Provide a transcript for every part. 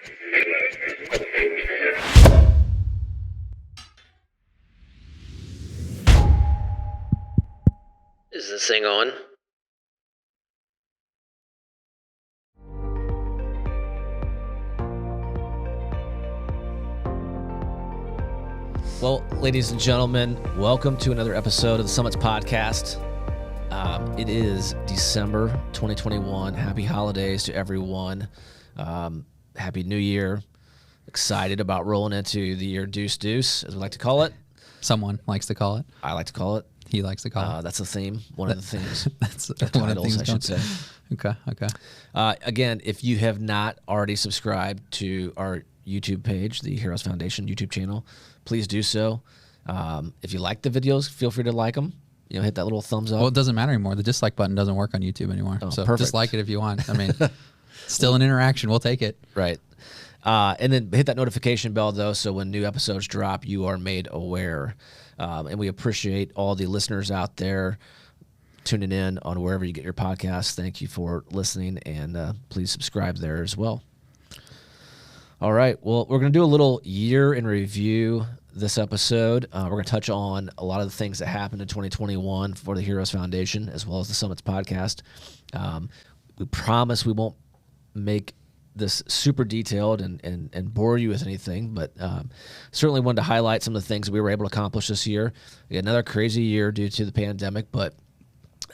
Is this thing on? Well, ladies and gentlemen, welcome to another episode of the Summits Podcast. It is December 2021. Happy holidays to everyone. Happy New Year. Excited about rolling into the year deuce deuce, as we like to call it. Someone likes to call it. I like to call it. He likes to call it. That's the theme. One of the themes. That's the one of the titles, things I should say. Okay. Again, if you have not already subscribed to our YouTube page, the Heroes Foundation YouTube channel, please do so. If you like the videos, feel free to like them. You know, hit that little thumbs up. Well, it doesn't matter anymore. The dislike button doesn't work on YouTube anymore. Oh, so perfect. dislike it if you want. I mean, still an interaction. We'll take it. Right. And then hit that notification bell, though, so when new episodes drop, you are made aware. And we appreciate all the listeners out there tuning in on wherever you get your podcasts. Thank you for listening, and please subscribe there as well. All right. Well, we're going to do a little year in review this episode. We're going to touch on a lot of the things that happened in 2021 for the Heroes Foundation, as well as the Summits Podcast. We promise we won't make this super detailed and bore you with anything, but certainly wanted to highlight some of the things we were able to accomplish this year. We had another crazy year due to the pandemic, but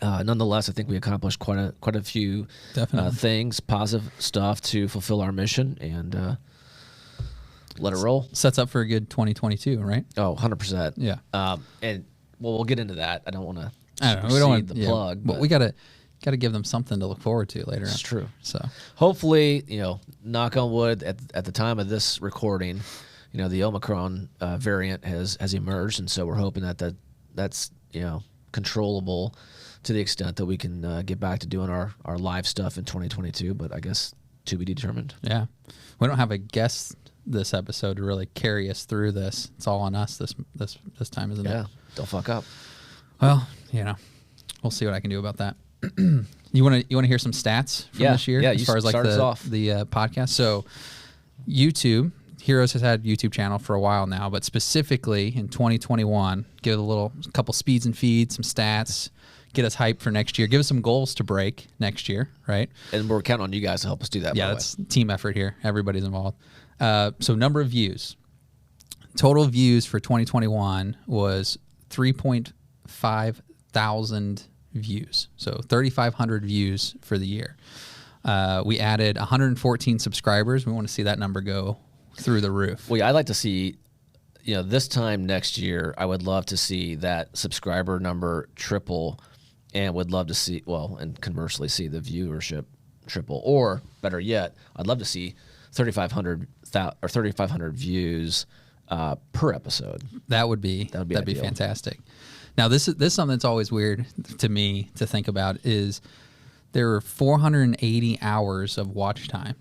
nonetheless, I think we accomplished quite a few things, positive stuff to fulfill our mission and let it roll. Sets up for a good 2022, right? Oh, 100%. Yeah. And well, we'll get into that. I don't want to. We don't want the plug, but we gotta give them something to look forward to later. It's true. So hopefully, knock on wood, at the time of this recording, the Omicron variant has emerged, and so we're hoping that's controllable to the extent that we can get back to doing our live stuff in 2022. But I guess to be determined. Yeah, we don't have a guest this episode to really carry us through this. It's all on us this time, isn't it? Yeah, don't fuck up. Well, we'll see what I can do about that. You want to hear some stats from this year? Yeah, as far as like the podcast. So YouTube, Heroes has had a YouTube channel for a while now, but specifically in 2021, give it a couple speeds and feeds, some stats, get us hyped for next year. Give us some goals to break next year, right? And we're counting on you guys to help us do that. Yeah, that's team effort here. Everybody's involved. So number of views. Total views for 2021 was 3.5 thousand views. So 3,500 views for the year. We added 114 subscribers. We want to see that number go through the roof. Well, I'd like to see, this time next year, I would love to see that subscriber number triple, and would love to see, and conversely see the viewership triple. Or better yet, I'd love to see 3,500 views per episode. That'd be fantastic. Now, this is something that's always weird to me to think about is there are 480 hours of watch time.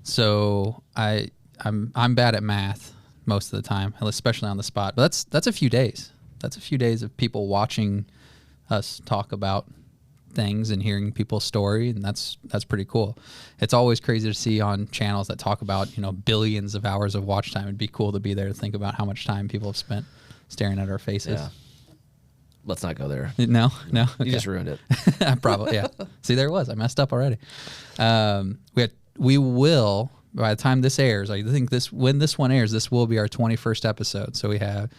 So I'm bad at math most of the time, especially on the spot. But that's a few days. That's a few days of people watching us talk about things and hearing people's story, and that's pretty cool. It's always crazy to see on channels that talk about billions of hours of watch time. It'd be cool to be there to think about how much time people have spent staring at our faces. Yeah. Let's not go there. No. Okay. You just ruined it. I probably, yeah. See, there it was. I messed up already. We will, by the time this airs, I think when this one airs, this will be our 21st episode. So we have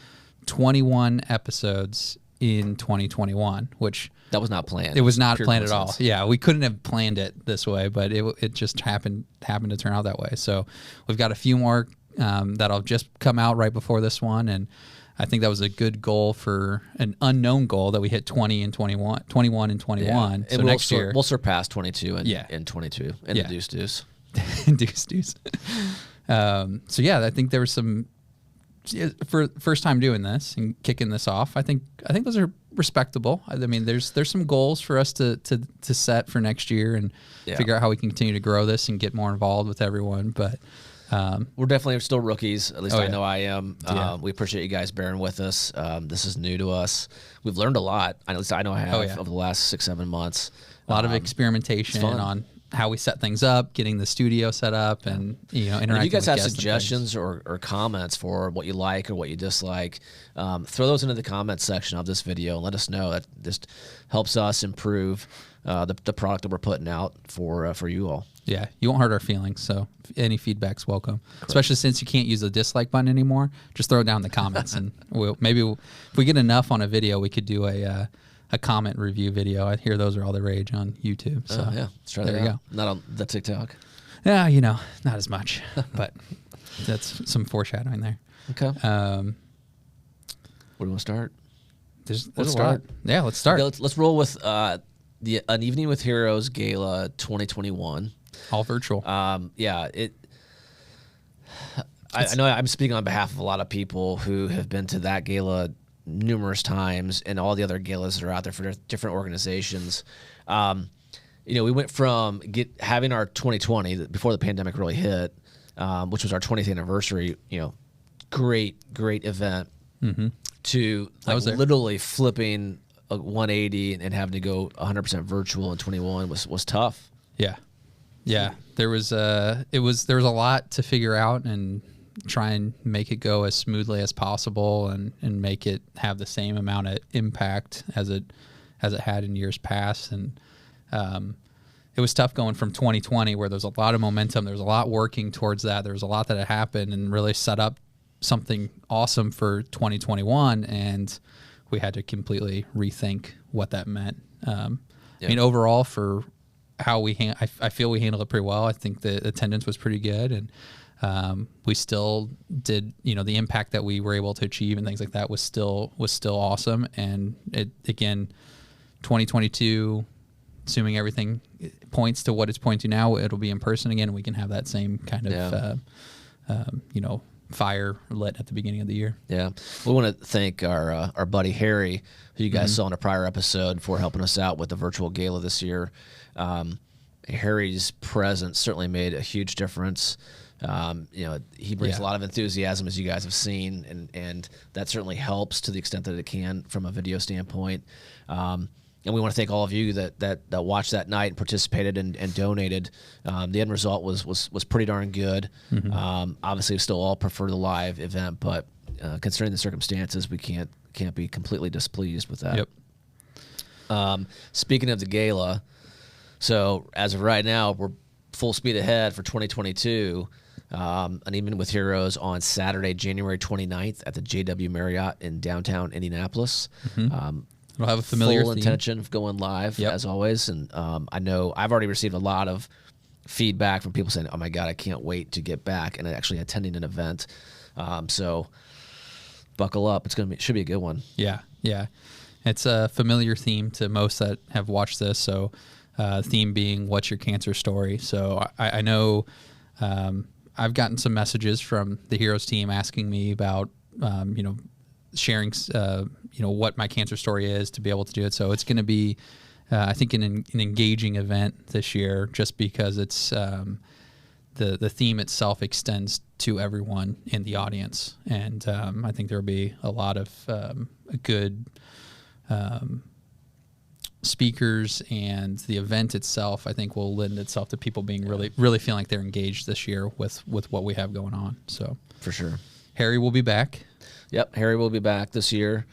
21 episodes in 2021, which that was not planned. It was not planned at all. Yeah, we couldn't have planned it this way, but it just happened to turn out that way. So we've got a few more that'll just come out right before this one, and I think that was a good goal for an unknown goal that we hit 21 and 21. Yeah. So next year we'll surpass 22 and 22 and the deuce. deuce. So yeah, I think there was some for first time doing this and kicking this off. I think those are respectable. I mean, there's some goals for us to set for next year and figure out how we can continue to grow this and get more involved with everyone. But we're definitely still rookies. At least I know I am. We appreciate you guys bearing with us. This is new to us. We've learned a lot. At least I know I have over the last 6-7 months. A lot of experimentation on how we set things up, getting the studio set up, and interacting. If you guys with have guests suggestions or comments for what you like or what you dislike, throw those into the comments section of this video and let us know. That just helps us improve the product that we're putting out for you all. Yeah, you won't hurt our feelings, so any feedback's welcome. Correct. Especially since you can't use the dislike button anymore. Just throw it down in the comments, and if we get enough on a video, we could do a comment review video. I hear those are all the rage on YouTube. So yeah, let's try there that you out. go. Not on the TikTok. Yeah, not as much, but that's some foreshadowing there. Okay. Where do you want to start? Let's start. Yeah, let's start. Okay, let's roll with An Evening with Heroes Gala 2021. All virtual. Yeah, I know I'm speaking on behalf of a lot of people who have been to that gala numerous times and all the other galas that are out there for different organizations. We went from having our 2020 before the pandemic really hit, which was our 20th anniversary. Great event. Mm-hmm. To literally flipping a 180 and having to go 100% virtual in 21 was tough. Yeah. There was a lot to figure out and try and make it go as smoothly as possible and make it have the same amount of impact as it had in years past. And it was tough going from 2020 where there's a lot of momentum, there was a lot working towards that, there was a lot that had happened and really set up something awesome for 2021, and we had to completely rethink what that meant. I mean, overall, for how I feel we handled it pretty well. I think the attendance was pretty good, and we still did. The impact that we were able to achieve and things like that was still awesome. And it again, 2022, assuming everything points to what it's pointing to now, it'll be in person again, and we can have that same kind of fire lit at the beginning of the year. Yeah. We want to thank our buddy Harry, who you guys saw in a prior episode, for helping us out with the virtual gala this year. Harry's presence certainly made a huge difference. He brings a lot of enthusiasm, as you guys have seen, and that certainly helps to the extent that it can from a video standpoint. And we want to thank all of you that watched that night and participated and donated. The end result was pretty darn good. Mm-hmm. Obviously, we still all prefer the live event, but considering the circumstances, we can't be completely displeased with that. Yep. Speaking of the gala, so as of right now, we're full speed ahead for 2022. An Evening with Heroes on Saturday, January 29th at the JW Marriott in downtown Indianapolis. Mm-hmm. We'll have a familiar full theme. intention of going live, as always. And I know I've already received a lot of feedback from people saying, "Oh my God, I can't wait to get back and actually attending an event." So buckle up; should be a good one. Yeah. It's a familiar theme to most that have watched this. So, theme being, "What's your cancer story?" So I know I've gotten some messages from the Heroes team asking me about sharing what my cancer story is to be able to do it. So it's going to be I think an engaging event this year, just because it's the theme itself extends to everyone in the audience, and I think there'll be a lot of good speakers, and the event itself I think will lend itself to people being really feeling like they're engaged this year with what we have going on. So for sure, Harry will be back. Yep, Harry will be back this year.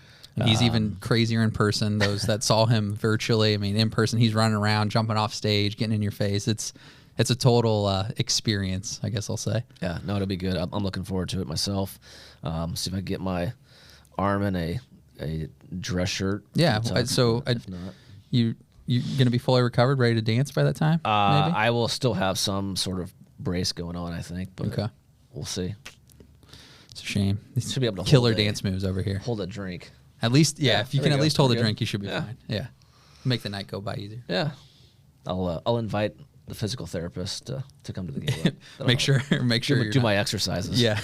He's even crazier in person. Those that saw him virtually, I mean, in person, he's running around, jumping off stage, getting in your face. It's a total experience, I guess I'll say. Yeah, no, it'll be good. I'm looking forward to it myself. See if I can get my arm in a dress shirt. Yeah, so you're going to be fully recovered, ready to dance by that time? Maybe? I will still have some sort of brace going on, I think, but okay. We'll see. It's a shame. Should be able to killer dance moves over here. Hold a drink. At least, if you can at least hold a drink, you should be fine. Yeah, make the night go by easier. Yeah, I'll invite the physical therapist to come to the game. make sure do my exercises. Yeah.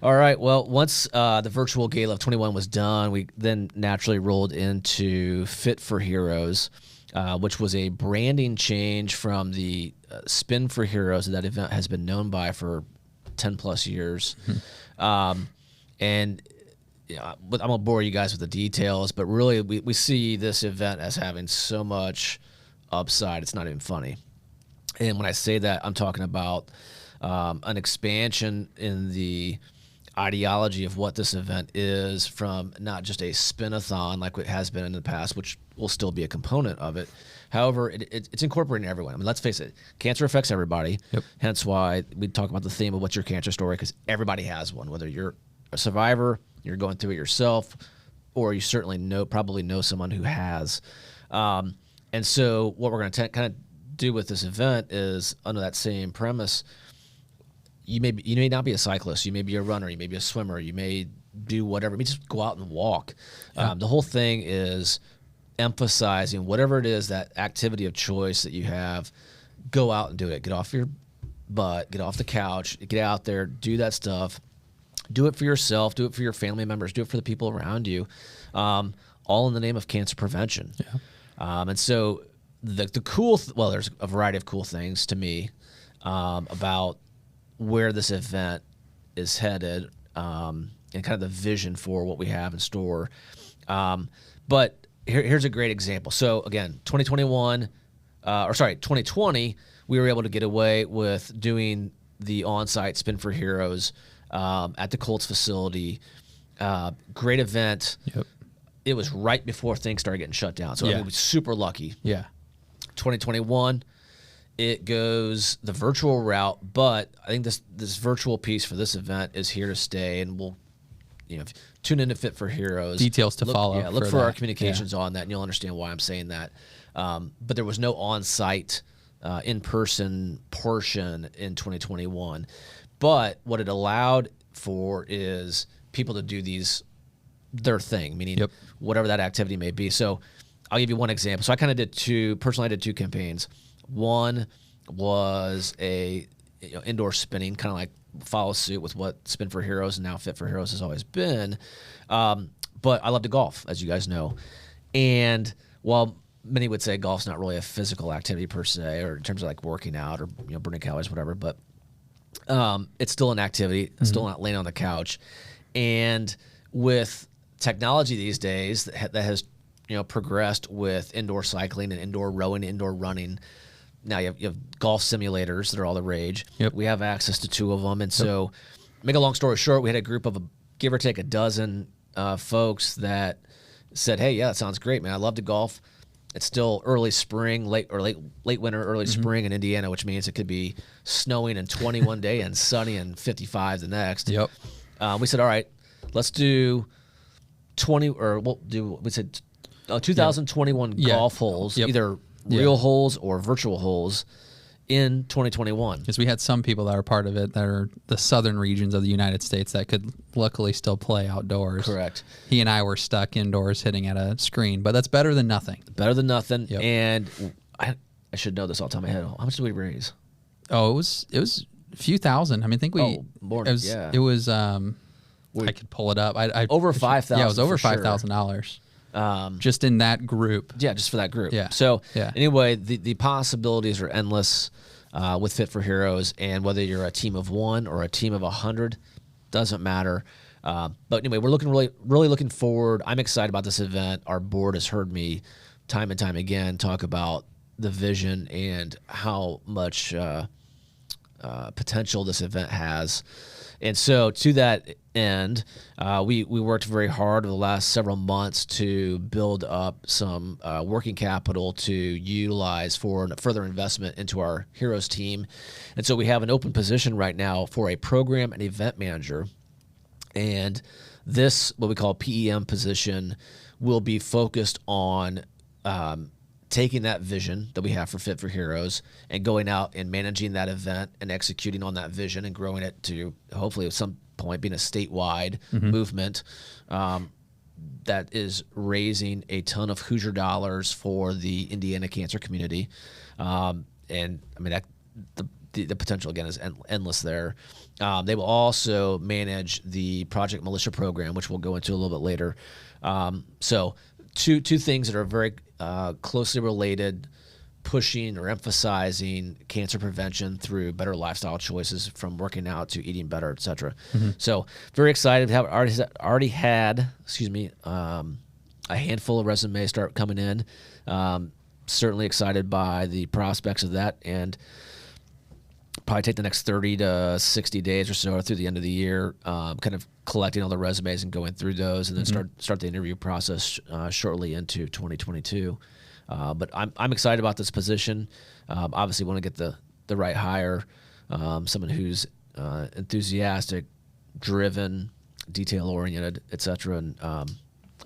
All right. Well, once the virtual gala of 21 was done, we then naturally rolled into Fit for Heroes, which was a branding change from the Spin for Heroes that event has been known by for 10 plus years. Mm-hmm. And I'm going to bore you guys with the details, but really we see this event as having so much upside. It's not even funny. And when I say that, I'm talking about an expansion in the ideology of what this event is, from not just a spin-a-thon like it has been in the past, which will still be a component of it. However, it's incorporating everyone. I mean, let's face it, cancer affects everybody. Yep. Hence why we talk about the theme of what's your cancer story, because everybody has one, whether you're a survivor, you're going through it yourself, or you certainly probably know someone who has. And so what we're going to kind of do with this event is, under that same premise, you may not be a cyclist, you may be a runner, you may be a swimmer, you may do whatever. You may just go out and walk. Yeah. The whole thing is emphasizing whatever it is, that activity of choice that you have, go out and do it. Get off your butt, get off the couch, get out there, do that stuff. Do it for yourself, do it for your family members, do it for the people around you, all in the name of cancer prevention. Yeah. And so the cool, well, there's a variety of cool things to me about where this event is headed, and kind of the vision for what we have in store. But here's a great example. So again, 2020, we were able to get away with doing the on-site Spin for Heroes at the Colts facility. Great event. Yep. It was right before things started getting shut down. So I mean, we were super lucky. Yeah. 2021, it goes the virtual route, but I think this virtual piece for this event is here to stay, and we'll tune into Fit for Heroes. Details to follow. Yeah, look for our communications on that, and you'll understand why I'm saying that. But there was no on-site, in-person portion in 2021. But what it allowed for is people to do their thing, meaning whatever that activity may be. So I'll give you one example. So I kind of did two campaigns. One was a indoor spinning, kind of like follow suit with what Spin for Heroes and now Fit for Heroes has always been. But I love to golf, as you guys know. And while many would say golf's not really a physical activity per se, or in terms of like working out or burning calories, whatever, but it's still an activity. It's still not laying on the couch. And with technology these days that has progressed with indoor cycling and indoor rowing, indoor running. Now you have golf simulators that are all the rage. Yep. We have access to two of them. And so, make a long story short, we had a group of give or take a dozen folks that said, hey, yeah, that sounds great, man. I love to golf. It's still early spring, late winter, early spring in Indiana, which means it could be snowing in 21 day and sunny and 55 the next. Yep. We said, all right, let's do 2021 golf holes, either real holes or virtual holes in 2021. Because we had some people that are part of it that are the southern regions of the United States that could luckily still play outdoors. Correct. He and I were stuck indoors hitting at a screen, but that's better than nothing. Better than nothing. Yep. And I should know this off the top of my head. How much did we raise? Oh, it was a few thousand. I mean, I think we. More. It was. I could pull it up. I over $5,000. Yeah, it was over $5,000. Just in that group. Yeah, just for that group. Yeah. So anyway, the possibilities are endless with Fit for Heroes, and whether you're a team of 1 or a team of 100, doesn't matter. But anyway, we're really looking forward. I'm excited about this event. Our board has heard me time and time again talk about the vision and how much potential this event has. And so to that end, we worked very hard over the last several months to build up some working capital to utilize for further investment into our Heroes team. And so we have an open position right now for a program and event manager. And this, what we call PEM position, will be focused on taking that vision that we have for Fit for Heroes and going out and managing that event and executing on that vision and growing it to hopefully at some point being a statewide movement that is raising a ton of Hoosier dollars for the Indiana cancer community. And I mean, the potential again is endless there. They will also manage the Project Militia program, which we'll go into a little bit later. So two things that are very closely related, pushing or emphasizing cancer prevention through better lifestyle choices, from working out to eating better, et cetera. So very excited to have already had a handful of resumes start coming in. certainly excited by the prospects of that, and probably take the next 30 to 60 days or so through the end of the year, kind of collecting all the resumes and going through those, and then start the interview process shortly into 2022. But I'm excited about this position. Obviously, want to get the right hire, someone who's enthusiastic, driven, detail oriented, etc. And I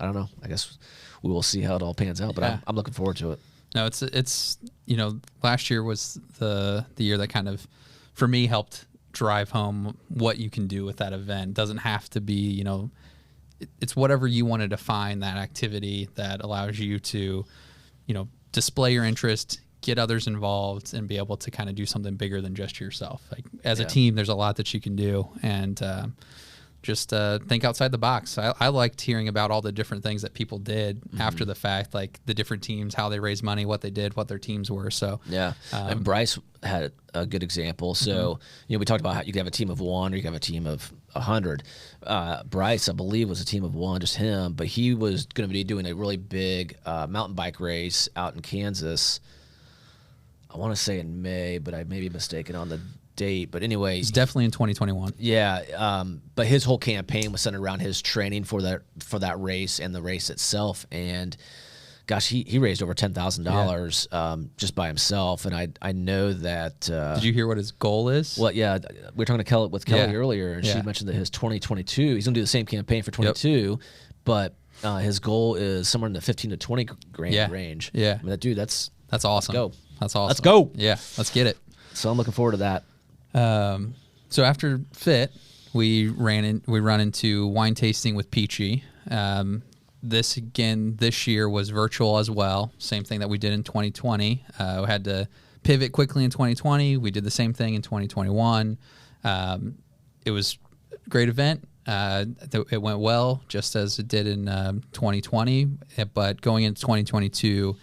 don't know. I guess we will see how it all pans out. But I'm looking forward to it. No, it's last year was the year that kind of, for me, helped drive home what you can do with that event. It doesn't have to be, it's whatever you want to define that activity that allows you to, display your interest, get others involved, and be able to kind of do something bigger than just yourself. Like as a team, there's a lot that you can do, and just think outside the box. I liked hearing about all the different things that people did after the fact, like the different teams, how they raised money, what they did, what their teams were. So and Bryce had a good example. So we talked about how you can have a team of 1 or you can have a team of 100. Bryce, I believe, was a team of 1, just him, but he was going to be doing a really big mountain bike race out in Kansas. I want to say in May, but I may be mistaken on the date. But anyway, it's definitely in 2021. Yeah, but his whole campaign was centered around his training for that race and the race itself. And gosh, he raised over $10,000 just by himself. And I know that. Did you hear what his goal is? Well, yeah, we were talking to Kelly earlier, and she mentioned that his 2022, he's going to do the same campaign for 22, but his goal is somewhere in the 15 to 20 grand range. Yeah, I mean, dude, that's awesome. Let's go. That's awesome. Let's go. Yeah, let's get it. So I'm looking forward to that. So after Fit, we run into wine tasting with Peachy. This year was virtual as well. Same thing that we did in 2020. We had to pivot quickly in 2020. We did the same thing in 2021. It was a great event. It went well, just as it did in 2020. But going into 2022,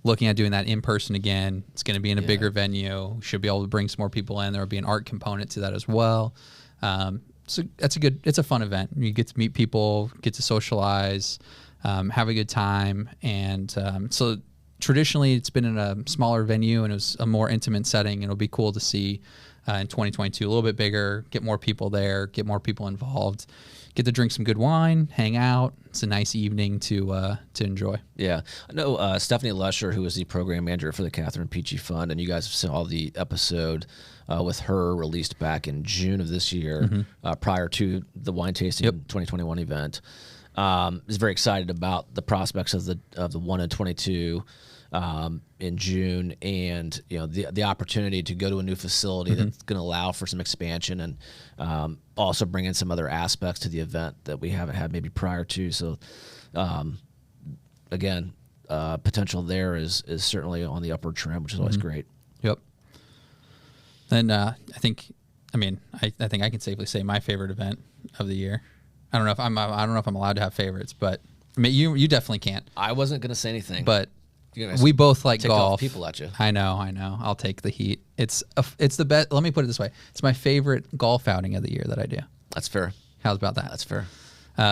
looking at doing that in person again, it's going to be in a bigger venue. We should be able to bring some more people in. There will be an art component to that as well. So it's a fun event. You get to meet people, get to socialize, have a good time. And so traditionally it's been in a smaller venue and it was a more intimate setting. It'll be cool to see in 2022, a little bit bigger, get more people there, get more people involved, get to drink some good wine, hang out. It's a nice evening to enjoy. Yeah. I know Stephanie Lesher, who was the program manager for the Catherine Peachy Fund, and you guys saw the episode with her released back in June of this year, prior to the wine tasting 2021 event. Is very excited about the prospects of the 1 and 22 in June, and the opportunity to go to a new facility that's going to allow for some expansion, and also bring in some other aspects to the event that we haven't had maybe prior to. So again, potential there is certainly on the upward trend, which is always great. Yep. Then I think I can safely say my favorite event of the year. I don't know if I'm allowed to have favorites, but I mean, you definitely can't. I wasn't going to say anything, but we both like golf. People at you. I know. I'll take the heat. It's the best. Let me put it this way: it's my favorite golf outing of the year that I do. That's fair. How's about that? That's fair.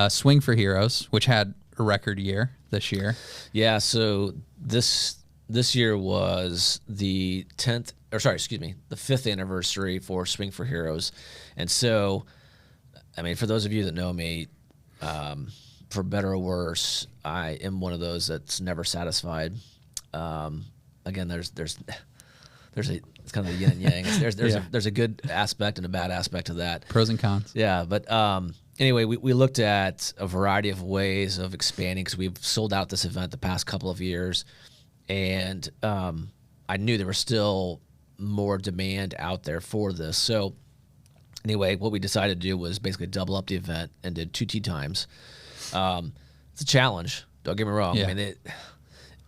Swing for Heroes, which had a record year this year. Yeah. So this year was the 5th anniversary for Swing for Heroes, and so, I mean, for those of you that know me, for better or worse, I am one of those that's never satisfied. Again, there's it's kind of a yin and yang. There's a good aspect and a bad aspect to that. Pros and cons. Yeah, but anyway, we looked at a variety of ways of expanding because we've sold out this event the past couple of years, and I knew there was still more demand out there for this. So anyway, what we decided to do was basically double up the event and did 2 tee times. It's a challenge. Don't get me wrong. Yeah. I mean,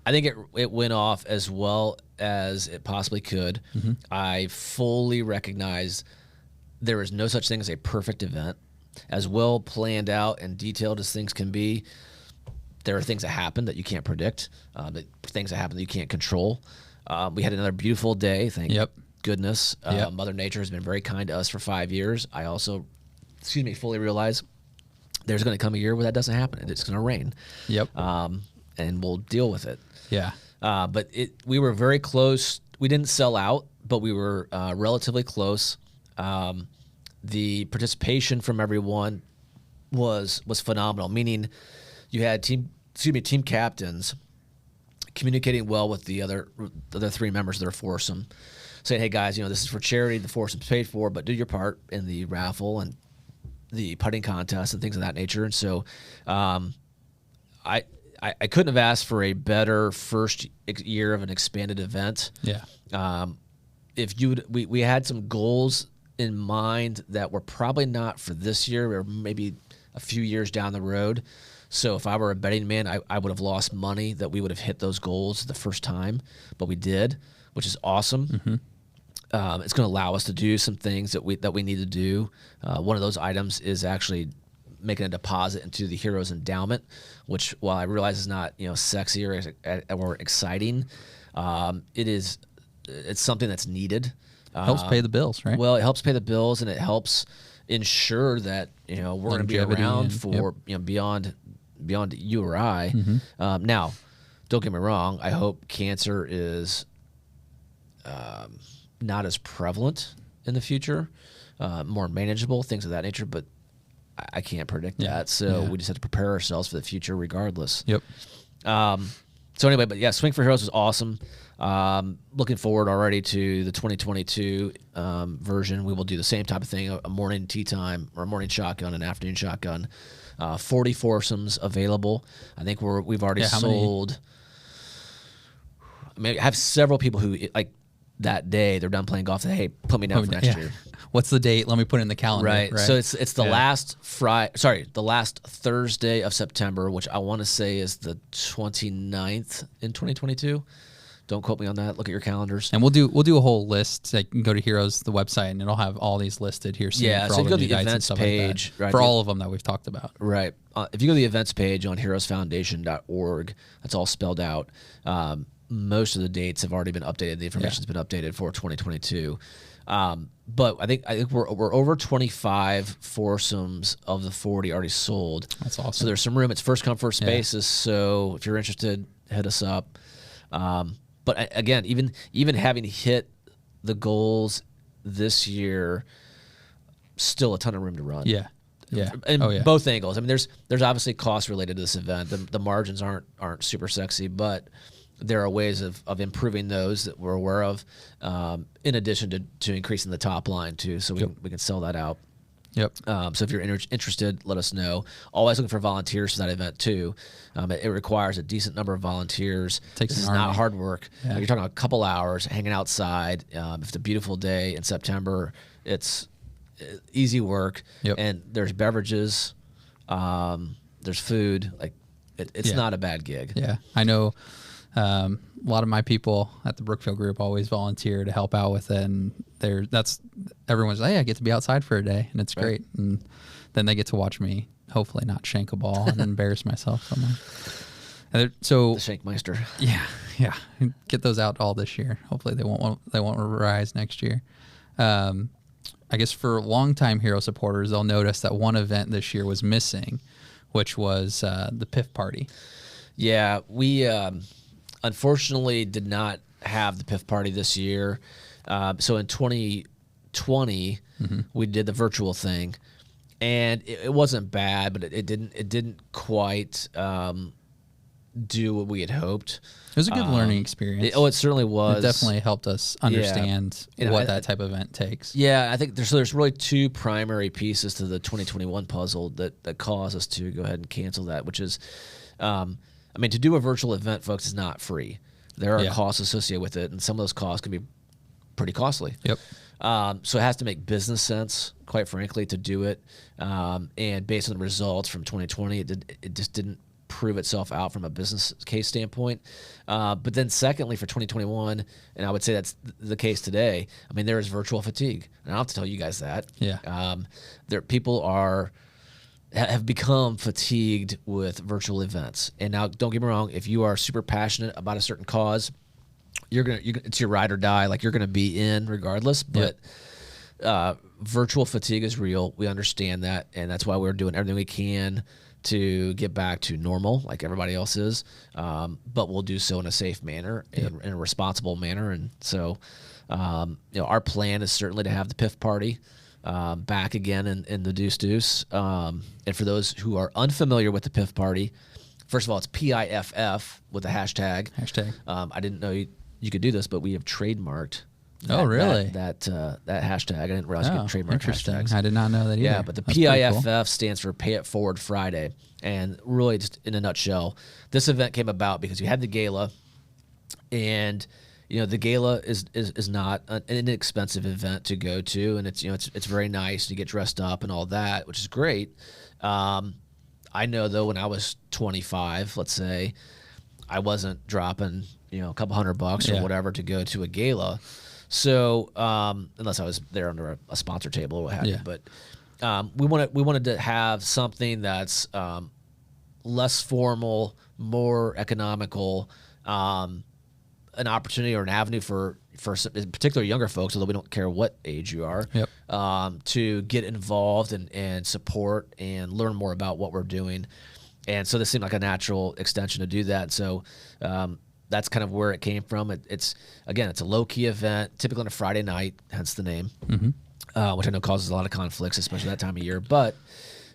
I think it went off as well as it possibly could. I fully recognize there is no such thing as a perfect event. As well planned out and detailed as things can be, there are things that happen that you can't predict, things that happen that you can't control. We had another beautiful day, thank goodness. Mother Nature has been very kind to us for 5 years. I also, fully realize there's going to come a year where that doesn't happen. It's going to rain. Yep. And we'll deal with it. Yeah. But we were very close. We didn't sell out, but we were relatively close. The participation from everyone was phenomenal, meaning you had team captains communicating well with the other three members of their foursome, saying, hey guys, this is for charity, the foursome's paid for, but do your part in the raffle and the putting contest and things of that nature. And so I couldn't have asked for a better first year of an expanded event. Yeah. We had some goals in mind that were probably not for this year or maybe a few years down the road. So if I were a betting man, I would have lost money that we would have hit those goals the first time, but we did, which is awesome. Mm-hmm. It's going to allow us to do some things that we need to do. One of those items is actually making a deposit into the Heroes Endowment, which, while I realize is not sexy or exciting, it's something that's needed. Helps pay the bills, right? Well, it helps pay the bills, and it helps ensure that we're going to be around for beyond you or I. Mm-hmm. Now, don't get me wrong. I hope cancer is not as prevalent in the future, more manageable, things of that nature. But I can't predict that, so we just have to prepare ourselves for the future, regardless. Yep. So anyway, but yeah, Swing for Heroes was awesome. Looking forward already to the 2022 version. We will do the same type of thing: a morning tea time, or a morning shotgun, an afternoon shotgun. 40 foursomes available. I think we've already sold. I have several people who like that day they're done playing golf. Say, hey, put me down for next year. What's the date? Let me put it in the calendar. Right. So it's the last the last Thursday of September, which I want to say is the 29th in 2022. Don't quote me on that. Look at your calendars. And we'll do a whole list. Like, you can go to Heroes, the website, and it'll have all these listed here soon. Yeah, for so all if you go the to the new events dates and page, like that, right, for all of them that we've talked about. Right. If you go to the events page on heroesfoundation.org, that's all spelled out. Most of the dates have already been updated. The information's been updated for 2022. But I think we're over 25 foursomes of the 40 already sold. That's awesome. So there's some room. It's first come, first basis. So if you're interested, hit us up. But again, even having hit the goals this year, still a ton of room to run. Yeah. And both angles. I mean, there's obviously costs related to this event. The margins aren't super sexy, but there are ways of improving those that we're aware of, in addition to increasing the top line too, so we can sell that out. Yep. So if you're interested, let us know. Always looking for volunteers for that event too. It requires a decent number of volunteers. This is not hard work. Yeah. You're talking a couple hours hanging outside. If it's a beautiful day in September, it's easy work. Yep. And there's beverages, there's food. Like it's not a bad gig. Yeah, I know. A lot of my people at the Brookfield group always volunteer to help out with it, and everyone's like, hey, I get to be outside for a day, and it's great. And then they get to watch me hopefully not shank a ball and embarrass myself somewhere. So the Shankmeister. Yeah, get those out all this year. Hopefully they won't rise next year. I guess for longtime Hero supporters, they'll notice that one event this year was missing, which was the PIF party. Yeah, we unfortunately did not have the PIF party this year. So in 2020, we did the virtual thing, and it wasn't bad, but it didn't quite do what we had hoped. It was a good learning experience. It certainly was. It definitely helped us understand what that type of event takes. Yeah, I think there's really two primary pieces to the 2021 puzzle that cause us to go ahead and cancel that, which is, to do a virtual event, folks, is not free. There are costs associated with it, and some of those costs can be pretty costly. Yep. So it has to make business sense, quite frankly, to do it. And based on the results from 2020, it just didn't prove itself out from a business case standpoint. But then secondly, for 2021, and I would say that's the case today, there is virtual fatigue. And I don't have to tell you guys that. Yeah. People have become fatigued with virtual events. And now, don't get me wrong, if you are super passionate about a certain cause, it's your ride or die. Like, you're gonna be in regardless. But virtual fatigue is real. We understand that, and that's why we're doing everything we can to get back to normal like everybody else is, but we'll do so in a safe manner and in a responsible manner. And so, our plan is certainly to have the PIF party back again in the Deuce Deuce. And for those who are unfamiliar with the PIF party, first of all, it's PIFF with a hashtag. I didn't know you could do this, but we have trademarked. Really? That hashtag. I didn't realize you could trademark hashtags. I did not know that either. Yeah, but the That's PIFF cool. stands for Pay It Forward Friday. And really, just in a nutshell, this event came about because you had the gala, and the gala is not an inexpensive event to go to, and it's very nice. You get dressed up and all that, which is great. I know though, when I was 25, let's say, I wasn't dropping a couple $100 or whatever to go to a gala. So unless I was there under a sponsor table or what have you, but we wanted to have something that's less formal, more economical, an opportunity or an avenue for in particular younger folks, although we don't care what age you are, to get involved and support and learn more about what we're doing. And so this seemed like a natural extension to do that. So that's kind of where it came from. It's a low-key event, typically on a Friday night, hence the name, which I know causes a lot of conflicts, especially that time of year. But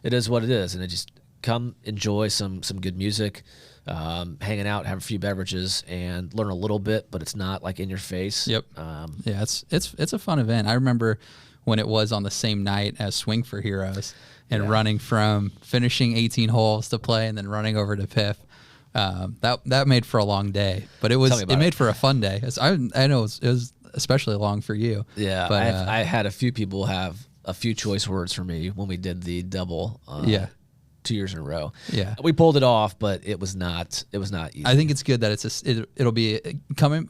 it is what it is, and just come enjoy some good music, hanging out, have a few beverages, and learn a little bit. But it's not like in your face. Yep. It's a fun event. I remember when it was on the same night as Swing for Heroes, and running from finishing 18 holes to play and then running over to PIF. That made for a long day, but it made for a fun day. I know it was especially long for you. Yeah, but I had a few people have a few choice words for me when we did the double. 2 years in a row. Yeah, we pulled it off, but it was not easy. I think it's good that it'll be coming.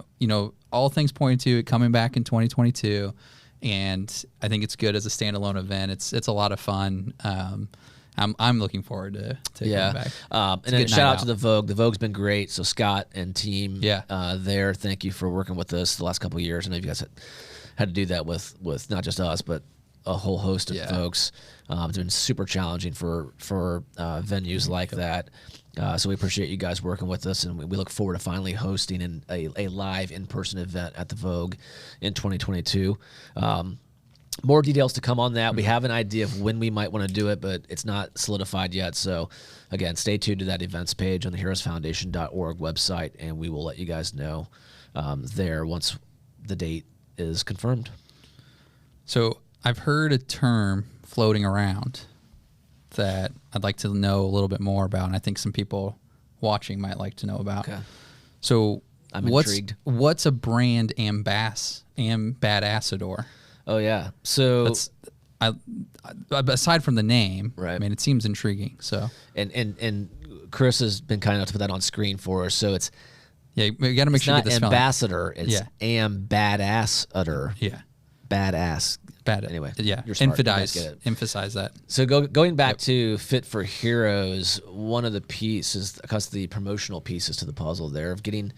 All things point to it coming back in 2022, and I think it's good as a standalone event. It's a lot of fun. I'm looking forward to going back. And then shout out to the Vogue. The Vogue's been great. So Scott and team there, thank you for working with us the last couple of years. I know you guys had to do that with not just us, but a whole host of folks. It's been super challenging for venues like that. So we appreciate you guys working with us, and we look forward to finally hosting a live in-person event at the Vogue in 2022. More details to come on that. We have an idea of when we might want to do it, but it's not solidified yet. So, again, stay tuned to that events page on the heroesfoundation.org website, and we will let you guys know there once the date is confirmed. So I've heard a term floating around that I'd like to know a little bit more about, and I think some people watching might like to know about. Okay. So I'm intrigued. What's a brand ambassador? Oh yeah. So aside from the name, right? I mean, it seems intriguing. So and Chris has been kind enough to put that on screen for us. So it's we got to make sure you get the spelling. Ambassador. It's ambassador. Yeah. Badass. Anyway. Yeah. You're smart. Emphasize that. So going back to Fit for Heroes, one of the pieces, because the promotional pieces to the puzzle there of getting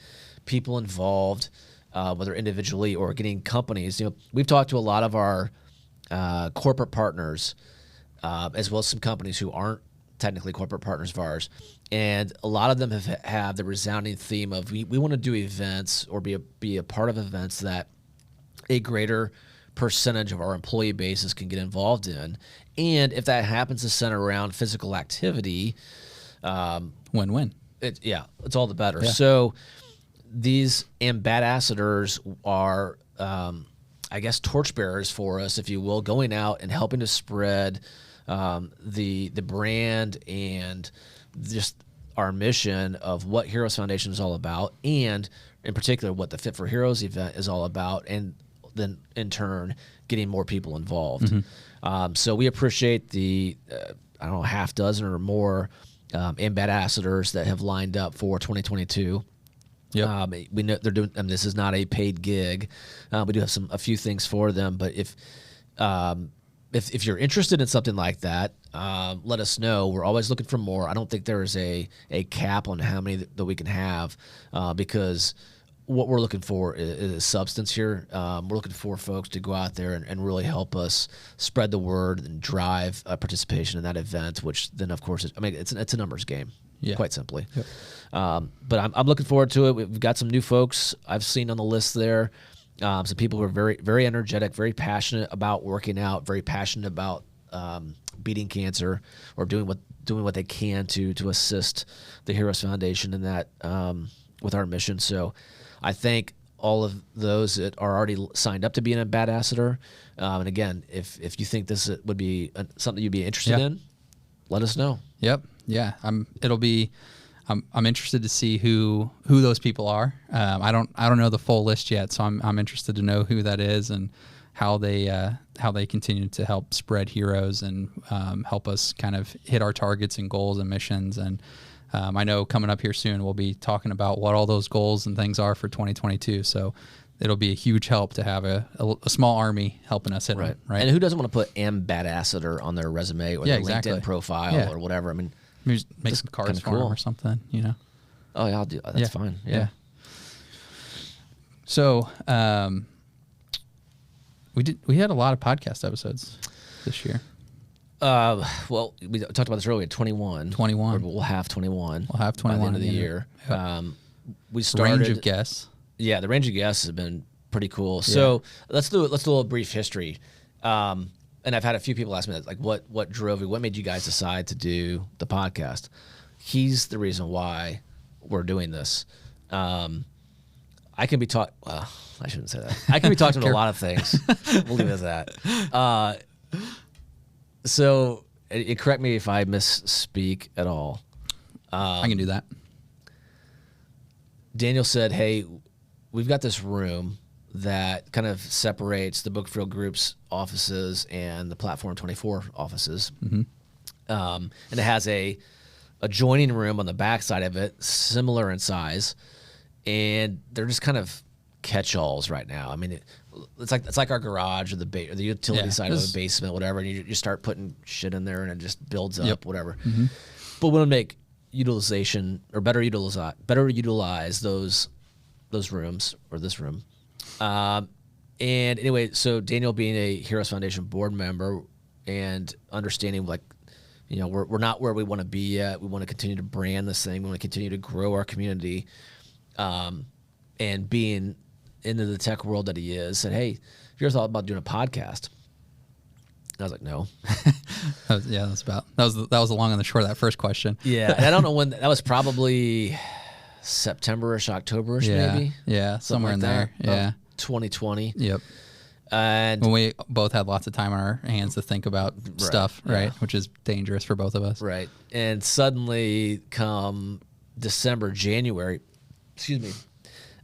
people involved. Whether individually or getting companies, we've talked to a lot of our corporate partners, as well as some companies who aren't technically corporate partners of ours, and a lot of them have the resounding theme of we want to do events or be a part of events that a greater percentage of our employee bases can get involved in, and if that happens to center around physical activity, win-win. It's all the better. Yeah. So. These ambassadors are, I guess, torchbearers for us, if you will, going out and helping to spread the brand and just our mission of what Heroes Foundation is all about, and in particular what the Fit for Heroes event is all about, and then in turn getting more people involved. Mm-hmm. So we appreciate the half dozen or more ambassadors that have lined up for 2022. Yep. We know they're doing. This is not a paid gig. We do have a few things for them, but if you're interested in something like that, let us know. We're always looking for more. I don't think there is a cap on how many that we can have, because what we're looking for is substance here. We're looking for folks to go out there and really help us spread the word and drive participation in that event, which then, of course, it's a numbers game, quite simply. Yep. But I'm looking forward to it. We've got some new folks I've seen on the list there. Some people who are very, very energetic, very passionate about working out, very passionate about beating cancer, or doing what they can to assist the Heroes Foundation in that with our mission. So I thank all of those that are already signed up to be an ambassador. And again, if you think this would be something you'd be interested in, let us know. Yep. Yeah. I'm interested to see who those people are. I don't know the full list yet, so I'm interested to know who that is and how they continue to help spread Heroes and help us kind of hit our targets and goals and missions. And I know coming up here soon, we'll be talking about what all those goals and things are for 2022. So it'll be a huge help to have a small army helping us hit them, right? And who doesn't want to put ambassador on their resume or their LinkedIn profile or whatever? I mean, maybe just make some cards for them or something, you know? Oh, yeah, I'll do that. That's fine. Yeah. So we had a lot of podcast episodes this year. Well, we talked about this earlier. 21. We'll have 21. We'll have 21 by the end of the year. Yep. We started range of guests. Yeah, the range of guests has been pretty cool. So let's do a little brief history. And I've had a few people ask me that, like, what drove you? What made you guys decide to do the podcast? He's the reason why we're doing this. I can be taught. Well, I shouldn't say that. I can be talked to a lot of things. We'll leave it at that. So, correct me if I misspeak at all. I can do that. Daniel said, "Hey, we've got this room that kind of separates the Bookfield Group's offices and the Platform 24 offices, and it has a adjoining room on the back side of it, similar in size, and they're just kind of catch-alls right now. I mean, it's like our garage or the utility side of the basement, whatever. And you start putting shit in there, and it just builds up, whatever. But we'll make utilization or better utilize those rooms or this room. And anyway, so Daniel being a Heroes Foundation board member and understanding, like, you know, we're not where we want to be yet. We want to continue to brand this thing. We want to continue to grow our community. And being into the tech world that he is, said, "Hey, have you ever thought about doing a podcast?" And I was like, "No." that was the long and the short of that first question. Yeah, and I don't know when that was. Probably September-ish, October-ish, maybe. Yeah, somewhere in there. Yeah, 2020. Yep. And when we both had lots of time on our hands to think about stuff, right? Which is dangerous for both of us. Right. And suddenly, come January,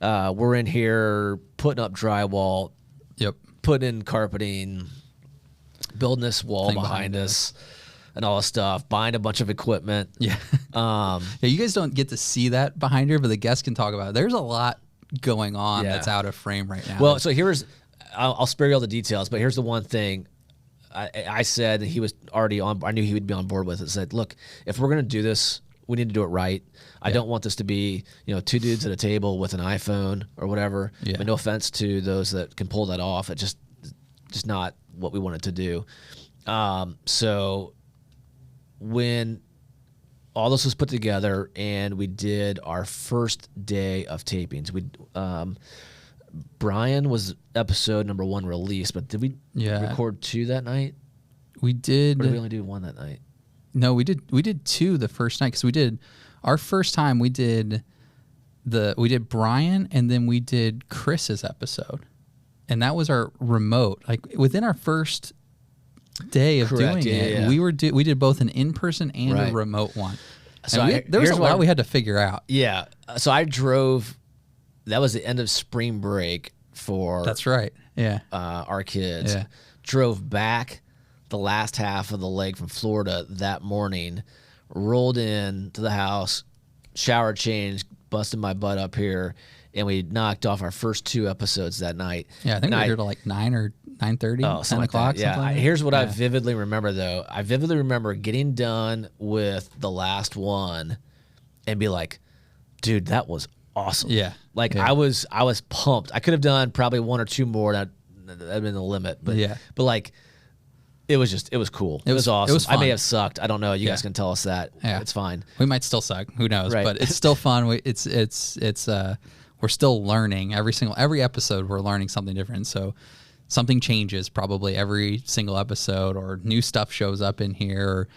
we're in here putting up drywall, putting in carpeting, building this wall behind us, and all this stuff, buying a bunch of equipment. Yeah. You guys don't get to see that behind here, but the guests can talk about it. There's a lot going on that's out of frame right now. Well, so I'll spare you all the details, but here's the one thing I said, he was already on. I knew he would be on board with it. Said, look, if we're going to do this, we need to do it right. I don't want this to be, two dudes at a table with an iPhone or whatever. I mean, no offense to those that can pull that off. It's just not what we wanted to do. So when all this was put together and we did our first day of tapings, Brian was episode number 1 released, but did we record 2 that night? We did. Or did we only do 1 that night? No, we did 2 the first night, because we did our first time. We did Brian, and then we did Chris's episode, and that was our remote. Like within our first day of doing it, we did both an in-person and a remote one. So there was a lot we had to figure out. Yeah, so I drove. That was the end of spring break for. That's right. Yeah, our kids. Yeah. Drove back the last half of the leg from Florida that morning, rolled in to the house, shower changed, busted my butt up here, and we knocked off our first 2 episodes that night. Yeah, I think we were here till like 9 or 9:30, 10 o'clock. Yeah, here's what I vividly remember, though. I vividly remember getting done with the last one and be like, dude, that was awesome. Yeah. Like Yeah. I was pumped. I could have done probably one or two more. That'd been the limit. But like it was cool. It was awesome. It was fun. I may have sucked. I don't know. You guys can tell us that. Yeah. It's fine. We might still suck. Who knows? Right. But it's still fun. We're still learning every episode. We're learning something different. So something changes probably every single episode, or new stuff shows up in here. Or,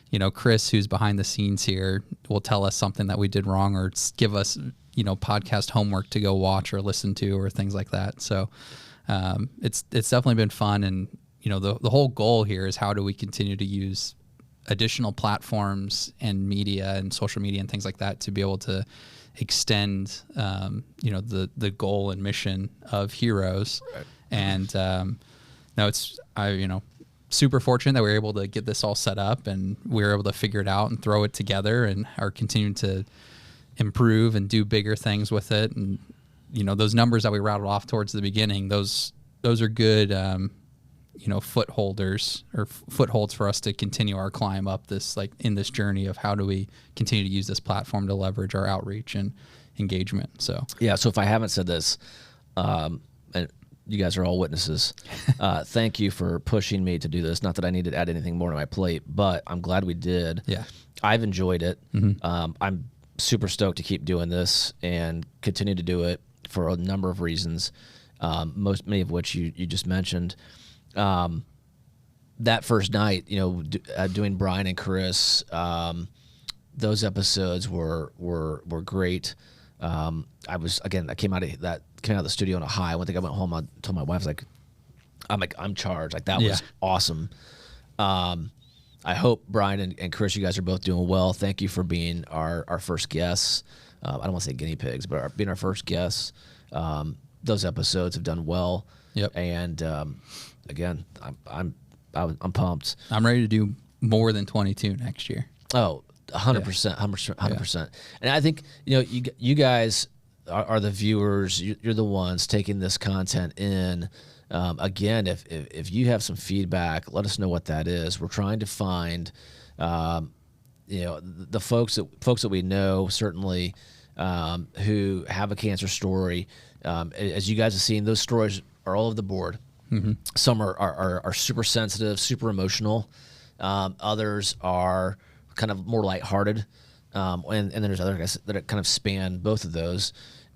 you know, Chris, who's behind the scenes here, will tell us something that we did wrong, or give us, you know, podcast homework to go watch or listen to, or things like that. So it's definitely been fun. And, you know, the whole goal here is how do we continue to use additional platforms and media and social media and things like that to be able to extend, you know, the goal and mission of Heroes. Right. And no, you know, super fortunate that we were able to get this all set up, and we were able to figure it out and throw it together, and are continuing to improve and do bigger things with it. And, you know, those numbers that we rattled off towards the beginning, those are good, you know, footholds for us to continue our climb up this, like, in this journey of how do we continue to use this platform to leverage our outreach and engagement. So yeah. So if I haven't said this, and you guys are all witnesses, thank you for pushing me to do this. Not that I need to add anything more to my plate, but I'm glad we did. Yeah. I've enjoyed it. I'm super stoked to keep doing this and continue to do it for a number of reasons, many of which you just mentioned. That first night, you know, doing Brian and Chris, those episodes were great. I came out of the studio on a high. One thing I went home, I told my wife, I'm charged. Like, that was awesome. I hope Brian and Chris, you guys are both doing well. Thank you for being our first guests. I don't want to say guinea pigs, but being our first guests. Those episodes have done well. Yep. And again, I'm pumped. I'm ready to do more than 22 next year. Oh, 100%, 100%. And I think, you know, you guys are the viewers. You're the ones taking this content in. Again, if you have some feedback, let us know what that is. We're trying to find, you know, the folks that we know, certainly, who have a cancer story. As you guys have seen, those stories are all over the board. Mm-hmm. Some are super sensitive, super emotional. Others are kind of more lighthearted. And then there's other guys that kind of span both of those.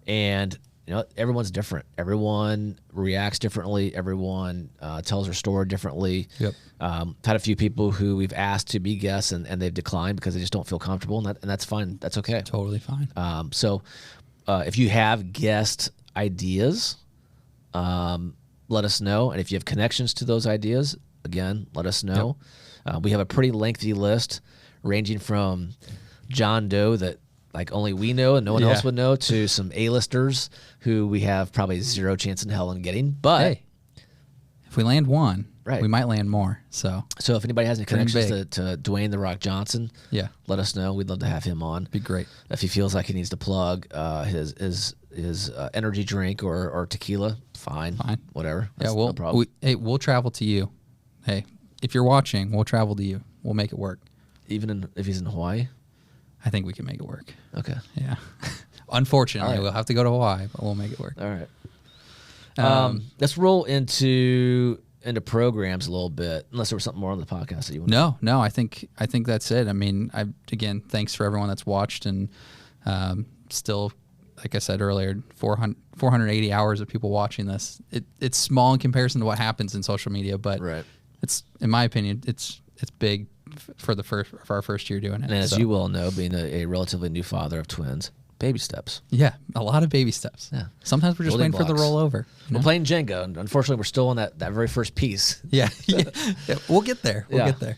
And, you know, everyone's different. Everyone reacts differently. Everyone tells their story differently. Yep. Had a few people who we've asked to be guests and they've declined because they just don't feel comfortable, and that's fine. That's okay. Totally fine. So if you have guest ideas, let us know. And if you have connections to those ideas, again, let us know. Yep. We have a pretty lengthy list ranging from John Doe that, like, only we know and no one else would know, to some A-listers who we have probably zero chance in hell in getting. But hey, if we land one, right, we might land more. So if anybody has any connections to Dwayne "The Rock" Johnson, let us know. We'd love to have him on. Be great. If he feels like he needs to plug his energy drink or tequila, fine, whatever. That's no problem. We'll travel to you. Hey, if you're watching, we'll travel to you. We'll make it work. Even if he's in Hawaii? I think we can make it work. Okay. Yeah. Unfortunately, we'll have to go to Hawaii, but we'll make it work. All right. Let's roll into programs a little bit, unless there was something more on the podcast that you want. No. I think that's it. I mean, again, thanks for everyone that's watched, and still, like I said earlier, 480 hours of people watching this. It's small in comparison to what happens in social media, but it's, in my opinion, it's big for our first year doing it. And as you well know, being a relatively new father of twins, baby steps. Yeah, a lot of baby steps. Yeah. Sometimes we're just waiting for the rollover. We're playing Jenga, and unfortunately, we're still on that very first piece. Yeah. We'll get there. We'll get there.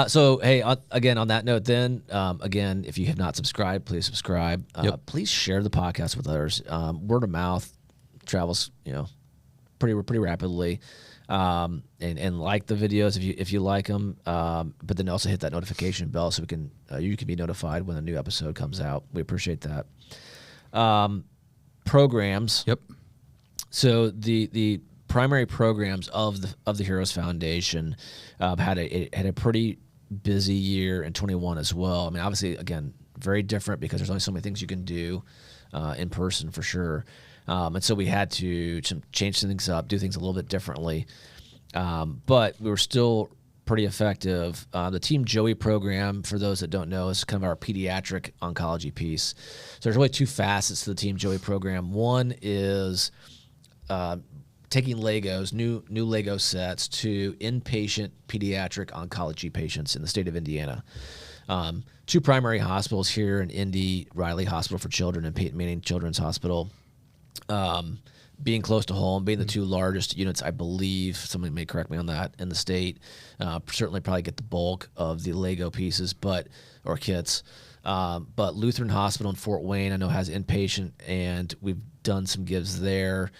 So, hey, again, on that note, then, again, if you have not subscribed, please subscribe. Please share the podcast with others. Word of mouth travels, you know, pretty rapidly. And like the videos if you like them, but then also hit that notification bell so you can be notified when a new episode comes out. We appreciate that. Programs. Yep. So the primary programs of the Heroes Foundation had a pretty busy year in 21 as well. I mean, obviously, again, very different because there's only so many things you can do. in person for sure. And so we had to change things up, do things a little bit differently. But we were still pretty effective. The Team Joey program, for those that don't know, is kind of our pediatric oncology piece. So there's really two facets to the Team Joey program. One is taking Legos, new Lego sets to inpatient pediatric oncology patients in the state of Indiana. Two primary hospitals here in Indy, Riley Hospital for Children and Peyton Manning Children's Hospital. Being close to home, being the two largest units, I believe, somebody may correct me on that, in the state, certainly probably get the bulk of the Lego pieces, or kits. But Lutheran Hospital in Fort Wayne, I know, has inpatient, and we've done some gives there.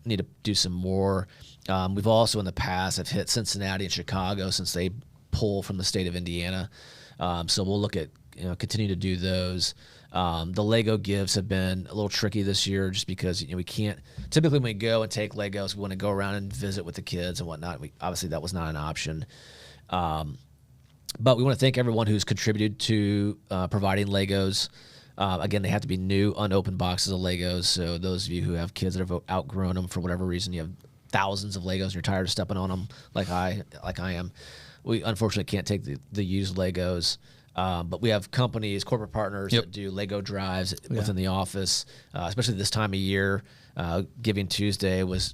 Need to do some more. We've also in the past have hit Cincinnati and Chicago since they pull from the state of Indiana. So we'll look at continue to do those. The Lego gives have been a little tricky this year just because we can't. Typically, when we go and take Legos, we want to go around and visit with the kids and whatnot. Obviously, that was not an option. But we want to thank everyone who's contributed to providing Legos. Again, they have to be new, unopened boxes of Legos. So those of you who have kids that have outgrown them for whatever reason, you have thousands of Legos and you're tired of stepping on them like I am. We unfortunately can't take the used Legos. But we have companies, corporate partners that do Lego drives within the office, especially this time of year. Giving Tuesday was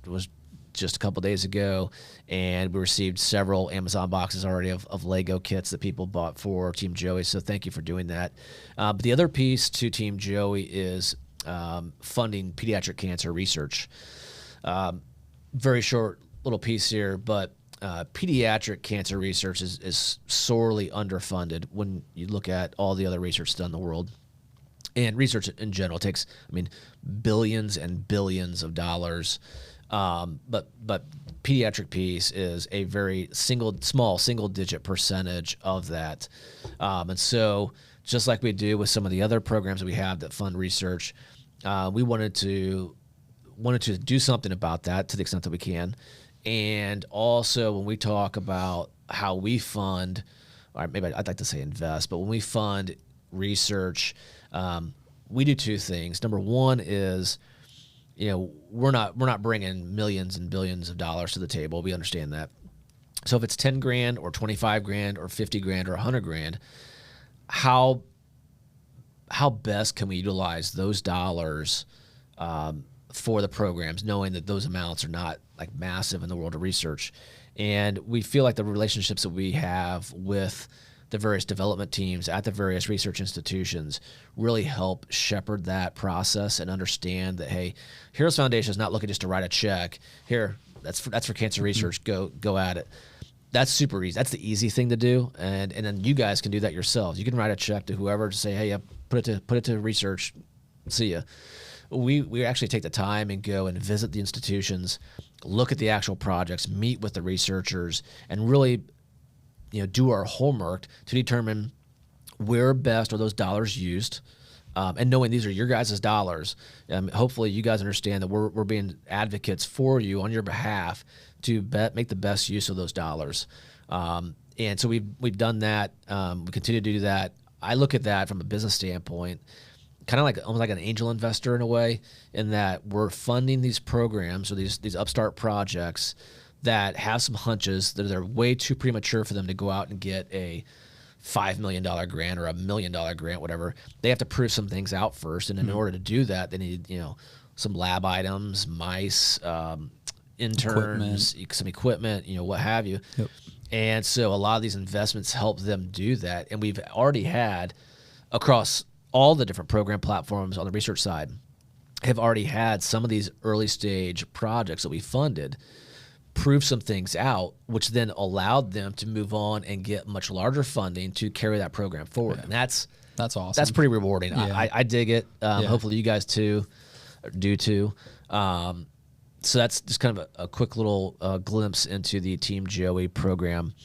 just a couple days ago, and we received several Amazon boxes already of Lego kits that people bought for Team Joey. So thank you for doing that. But the other piece to Team Joey is funding pediatric cancer research. Very short little piece here, but pediatric cancer research is sorely underfunded when you look at all the other research done in the world. And research in general takes, billions and billions of dollars. But pediatric piece is a very small single-digit percentage of that. And so just like we do with some of the other programs that we have that fund research, we wanted to do something about that to the extent that we can. And also when we talk about how we fund, or maybe I'd like to say invest, but when we fund research, we do two things. Number one is, we're not bringing millions and billions of dollars to the table. We understand that. So if it's 10 grand or 25 grand or 50 grand or 100 grand, how best can we utilize those dollars for the programs, knowing that those amounts are not massive in the world of research? And we feel like the relationships that we have with the various development teams at the various research institutions really help shepherd that process and understand that, hey, Heroes Foundation is not looking just to write a check. Here, that's for cancer research. Go at it. That's super easy. That's the easy thing to do, and then you guys can do that yourselves. You can write a check to whoever to say, hey, put it to research. See ya. We actually take the time and go and visit the institutions, look at the actual projects, meet with the researchers, and really do our homework to determine where best are those dollars used, and knowing these are your guys' dollars. Hopefully you guys understand that we're being advocates for you on your behalf to make the best use of those dollars. And so we've done that. We continue to do that. I look at that from a business standpoint, kind of almost like an angel investor in a way, in that we're funding these programs or these upstart projects that have some hunches that they're way too premature for them to go out and get a $5 million grant or $1 million grant, whatever. They have to prove some things out first, and in order to do that, they need some lab items, mice, interns, some equipment, what have you. Yep. And so a lot of these investments help them do that, and we've already had across all the different program platforms on the research side have already had some of these early stage projects that we funded prove some things out, which then allowed them to move on and get much larger funding to carry that program forward. Yeah. And that's awesome. That's pretty rewarding. Yeah. I dig it. Hopefully you guys do too. So that's just kind of a quick little glimpse into the Team Joey program.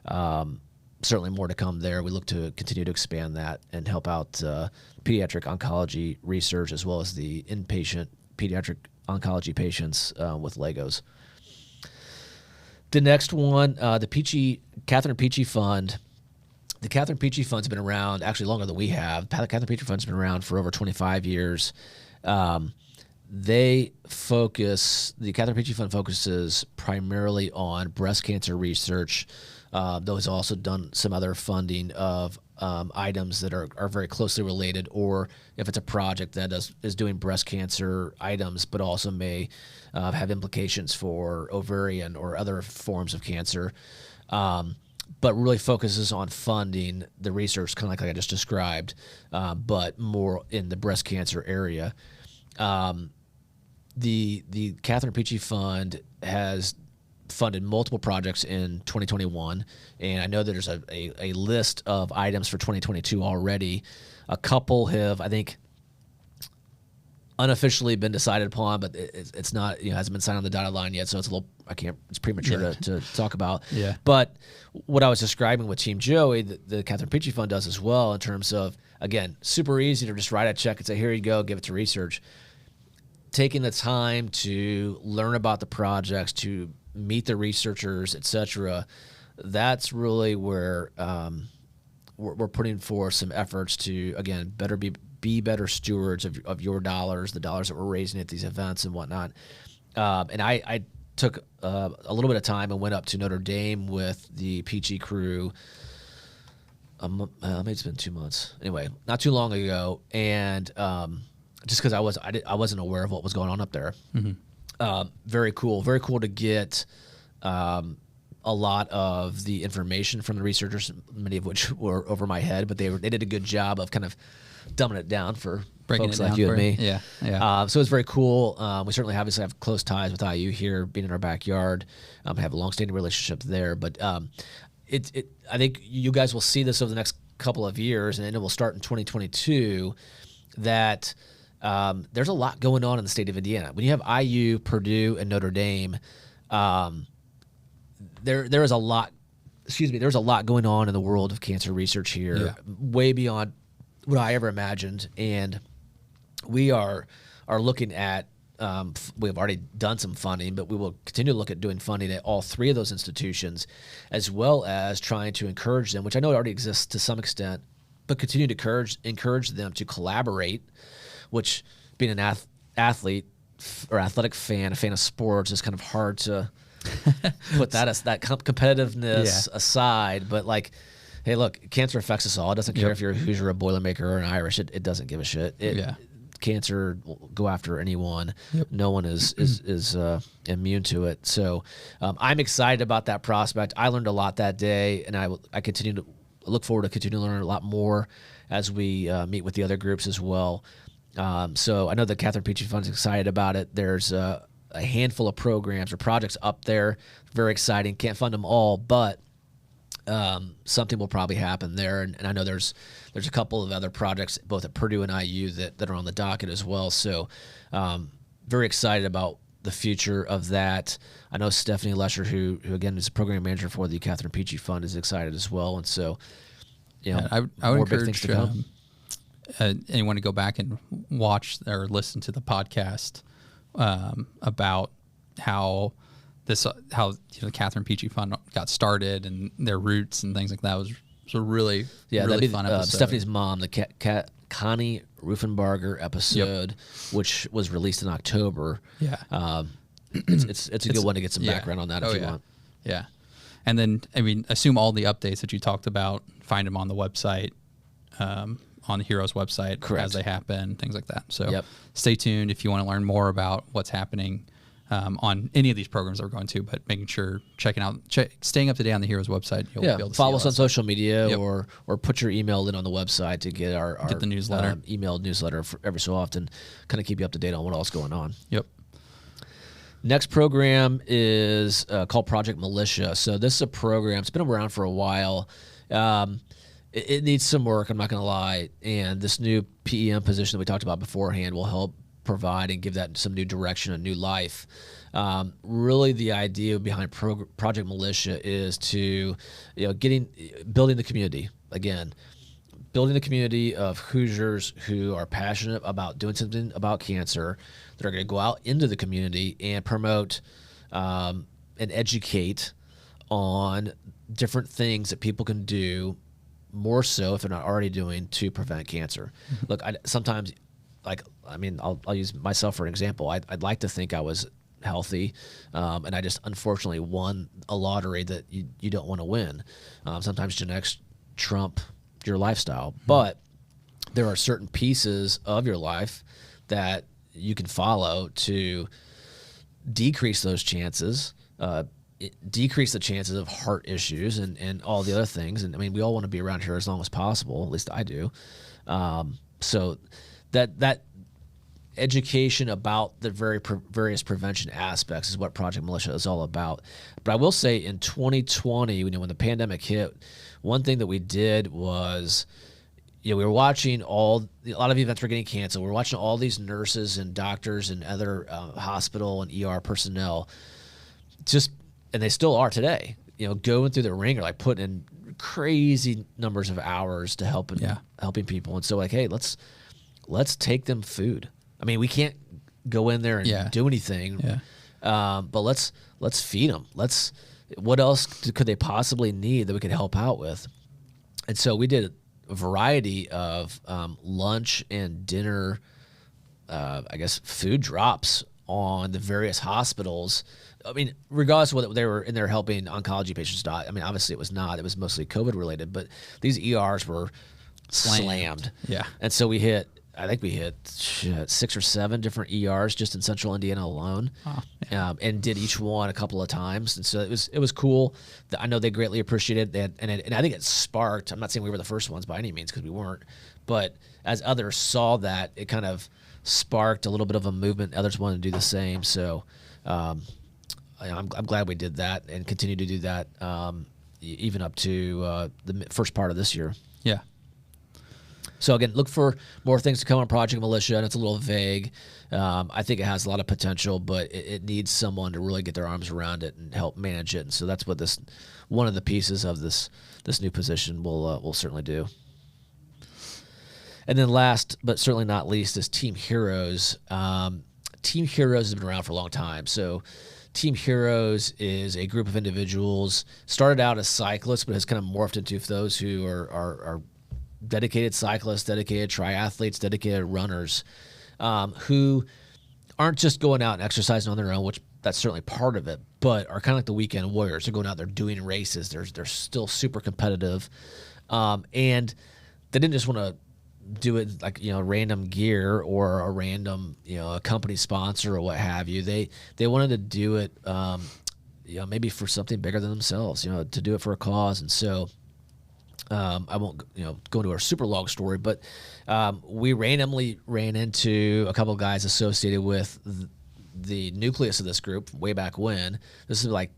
Certainly more to come there. We look to continue to expand that and help out pediatric oncology research as well as the inpatient pediatric oncology patients with Legos. The next one, the Catherine Peachy Fund. The Catherine Peachy Fund's been around actually longer than we have. Catherine Peachy Fund's been around for over 25 years. The Catherine Peachy Fund focuses primarily on breast cancer research, though it's also done some other funding of items that are very closely related, or if it's a project that is doing breast cancer items, but also may have implications for ovarian or other forms of cancer, but really focuses on funding the research, kind of like I just described, but more in the breast cancer area. The Catherine Peachy Fund has funded multiple projects in 2021, and I know that there's a list of items for 2022 already. A couple have, I think, unofficially been decided upon, but it's not, hasn't been signed on the dotted line yet, so it's premature to talk about. Yeah. But what I was describing with Team Joey, the Catherine Peachy Fund does as well, in terms of, again, super easy to just write a check and say, here you go, give it to research. Taking the time to learn about the projects, to meet the researchers, etc. That's really where we're putting forth some efforts to, again, be better stewards of your dollars, the dollars that we're raising at these events and whatnot. And I took a little bit of time and went up to Notre Dame with the Peachy crew. Maybe it's been 2 months. Anyway, not too long ago, and just because I wasn't aware of what was going on up there. Mm-hmm. Very cool to get a lot of the information from the researchers, many of which were over my head, but they did a good job of kind of dumbing it down for breaking folks it like down you for and me. Yeah. So it's very cool. We certainly obviously have close ties with IU here, being in our backyard. Have a long-standing relationship there, but I think you guys will see this over the next couple of years, and it will start in 2022. That there's a lot going on in the state of Indiana. When you have IU, Purdue, and Notre Dame, there is a lot. There's a lot going on in the world of cancer research here, way beyond what I ever imagined. And we are looking at. We have already done some funding, but we will continue to look at doing funding at all three of those institutions, as well as trying to encourage them, which I know already exists to some extent, but continue to encourage them to collaborate. Which, being an athlete or athletic fan, a fan of sports, is kind of hard to put that competitiveness aside. But like, hey, look, cancer affects us all. It doesn't care if you're a Hoosier, a Boilermaker, or an Irish. It doesn't give a shit. Cancer will go after anyone. Yep. No one is immune to it. So I'm excited about that prospect. I learned a lot that day, and I continue to look forward to continuing to learn a lot more as we meet with the other groups as well. So I know the Catherine Peachy Fund is excited about it. There's a handful of programs or projects up there. Very exciting. Can't fund them all, but something will probably happen there. And I know there's a couple of other projects, both at Purdue and IU, that are on the docket as well. So very excited about the future of that. I know Stephanie Lesher, who again is a program manager for the Catherine Peachy Fund, is excited as well. And so, I would more big encourage things to come. Anyone to go back and watch or listen to the podcast about how the Catherine Peachy Fund got started and their roots and things like that. Was a really really fun episode. Stephanie's mom, the Connie Ruffenbarger episode, which was released in October. It's a good one to get some background on that if you want. Yeah, and then assume all the updates that you talked about, find them on the website. On the Heroes website. Correct. As they happen, things like that. So stay tuned if you want to learn more about what's happening on any of these programs that we're going to, but making sure staying up to date on the Heroes website. You'll be able to follow us on social media or put your email in on the website to get get the newsletter, email newsletter for every so often, kind of keep you up to date on what else is going on. Yep. Next program is called Project Militia. So this is a program. It's been around for a while. It needs some work, I'm not going to lie, and this new PEM position that we talked about beforehand will help provide and give that some new direction and new life. Really, the idea behind Project Militia is to, building the community again, building the community of Hoosiers who are passionate about doing something about cancer, that are going to go out into the community and promote and educate on different things that people can do, more so if they're not already doing, to prevent cancer. Mm-hmm. Look, sometimes I'll use myself for an example. I'd like to think I was healthy, and I just unfortunately won a lottery that you don't want to win. Sometimes genetics trump your lifestyle, but there are certain pieces of your life that you can follow to decrease those chances, decrease the chances of heart issues and all the other things. And I mean, we all want to be around here as long as possible. At least I do. So that education about the various prevention aspects is what Project Militia is all about. But I will say in 2020, when the pandemic hit, one thing that we did was, we were watching a lot of events were getting canceled. We were watching all these nurses and doctors and other hospital and ER personnel, and they still are today, going through the ringer, like putting in crazy numbers of hours to helping people. And so hey, let's take them food. I mean, we can't go in there and do anything, but let's feed them. What else could they possibly need that we could help out with? And so we did a variety of lunch and dinner, food drops on the various hospitals. I mean, regardless of whether they were in there helping oncology patients die. I mean, obviously it was not. It was mostly COVID related, but these ERs were slammed. Yeah. And so I think we hit 6 or 7 different ERs just in central Indiana alone, and did each one a couple of times. And so it was cool. I know they greatly appreciated it. And I think it sparked, I'm not saying we were the first ones by any means because we weren't, but as others saw that, it kind of sparked a little bit of a movement. Others wanted to do the same. So I'm glad we did that and continue to do that even up to the first part of this year. Yeah. So again, look for more things to come on Project Militia, and it's a little vague. I think it has a lot of potential, but it needs someone to really get their arms around it and help manage it. And so that's what one of the pieces of this new position will certainly do. And then last, but certainly not least, is Team Heroes. Team Heroes has been around for a long time. So Team Heroes is a group of individuals, started out as cyclists, but has kind of morphed into those who are dedicated cyclists, dedicated triathletes, dedicated runners, who aren't just going out and exercising on their own, which that's certainly part of it, but are kind of like the weekend warriors. They're going out there doing races. They're still super competitive, and they didn't just want to do it like random gear or a random a company sponsor or what have you. They wanted to do it maybe for something bigger than themselves, to do it for a cause. And so I won't go into a super long story, but we randomly ran into a couple of guys associated with the nucleus of this group way back when. This is like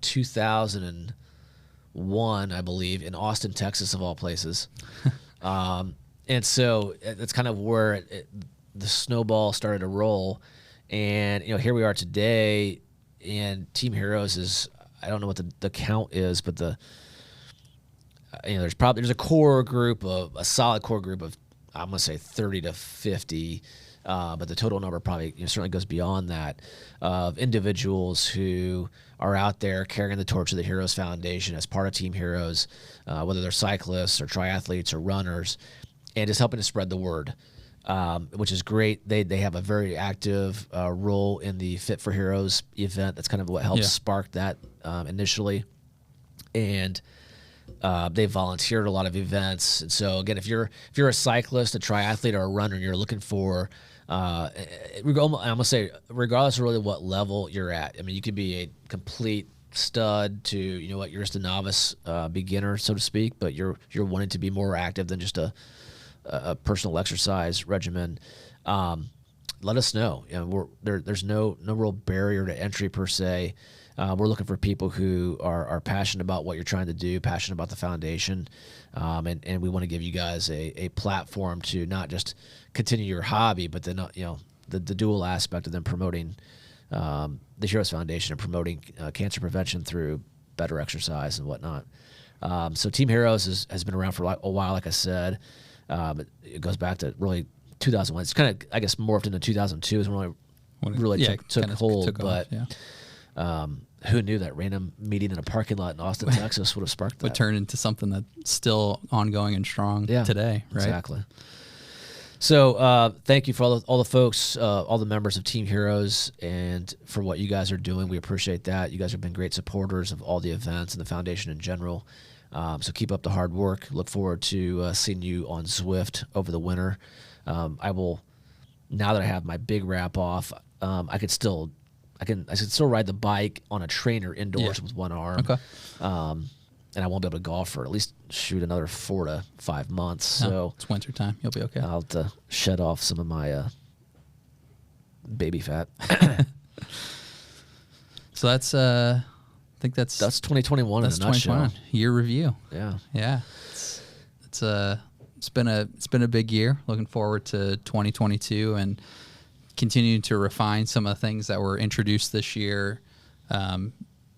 2001, I believe, in Austin, Texas, of all places. And so that's kind of where the snowball started to roll. And here we are today, and Team Heroes is, I don't know what the count is, but there's a core group a solid core group of, I'm gonna say 30 to 50, but the total number probably certainly goes beyond that, of individuals who are out there carrying the torch of the Heroes Foundation as part of Team Heroes, whether they're cyclists or triathletes or runners, and just helping to spread the word, which is great. They have a very active role in the Fit for Heroes event. That's kind of what helped spark that initially, and they volunteered at a lot of events. And so again, if you're a cyclist, a triathlete, or a runner, and you're looking for, I'm gonna say, regardless of really what level you're at. I mean, you could be a complete stud to you're just a novice beginner, so to speak, but you're wanting to be more active than just a personal exercise regimen. Let us know. There's no real barrier to entry per se. We're looking for people who are passionate about what you're trying to do, passionate about the foundation, and we want to give you guys a platform to not just continue your hobby, but then the dual aspect of them promoting the Heroes Foundation and promoting cancer prevention through better exercise and whatnot. So Team Heroes has been around for a while, like I said. But it goes back to really 2001. It's kind of, I guess, morphed into 2002 is when it really took hold. But who knew that random meeting in a parking lot in Austin, Texas would have sparked that? Would turn into something that's still ongoing and strong today, right? Exactly. So thank you for all the folks, all the members of Team Heroes, and for what you guys are doing. We appreciate that. You guys have been great supporters of all the events and the foundation in general. So keep up the hard work. Look forward to seeing you on Zwift over the winter. I will, now that I have my big wrap off, I could still ride the bike on a trainer indoors with one arm. Okay. And I won't be able to golf for at least another 4 to 5 months. So it's winter time. You'll be okay. I'll have to shed off some of my baby fat. So that's I think that's 2021 that's in a nutshell. 2021 year review. Yeah. It's been a big year. Looking forward to 2022 and continuing to refine some of the things that were introduced this year.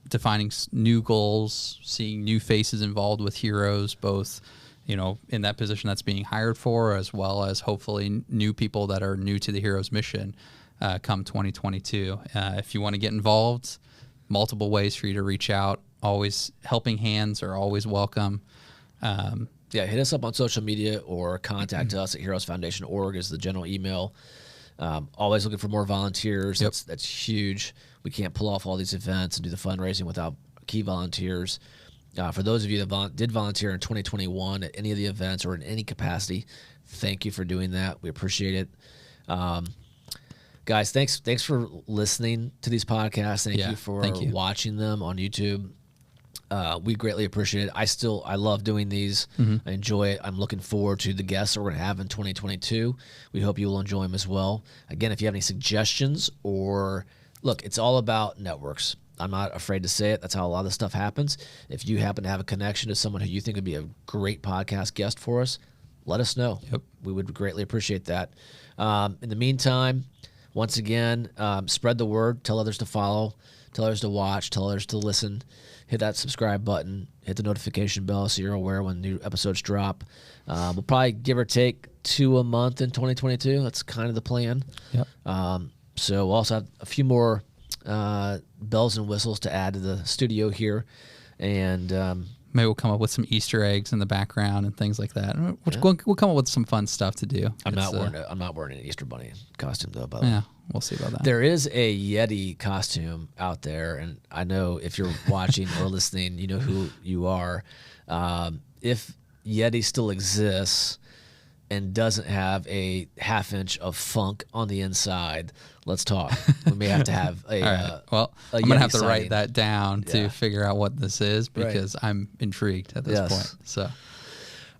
Defining new goals, seeing new faces involved with Heroes, both, in that position that's being hired for, as well as hopefully new people that are new to the Heroes mission come 2022. If you want to get involved, multiple ways for you to reach out. Always helping hands are always welcome. Hit us up on social media or contact us at heroesfoundation.org is the general email. Always looking for more volunteers. Yep. That's huge. We can't pull off all these events and do the fundraising without key volunteers. For those of you that did volunteer in 2021 at any of the events or in any capacity, thank you for doing that. We appreciate it. Guys, thanks for listening to these podcasts. Thank you for watching them on YouTube. We greatly appreciate it. I love doing these. I enjoy it. I'm looking forward to the guests that we're going to have in 2022. We hope you will enjoy them as well. Again, if you have any suggestions look, it's all about networks. I'm not afraid to say it. That's how a lot of this stuff happens. If you happen to have a connection to someone who you think would be a great podcast guest for us, let us know. Yep. We would greatly appreciate that. In the meantime, once again, spread the word. Tell others to follow. Tell others to watch. Tell others to listen. Hit that subscribe button. Hit the notification bell so you're aware when new episodes drop. We'll probably give or take 2 a month in 2022. That's kind of the plan. Yep. So we'll also have a few more bells and whistles to add to the studio here. And maybe we'll come up with some Easter eggs in the background and things like that. We'll come up with some fun stuff to do. I'm not wearing an Easter Bunny costume, though, by the way. Yeah, we'll see about that. There is a Yeti costume out there, and I know if you're watching or listening, you know who you are. If Yeti still exists and doesn't have a half-inch of funk on the inside, let's talk. We may have to have a. All right. Well, I'm going to have to write that down to figure out what this is because I'm intrigued at this point. So,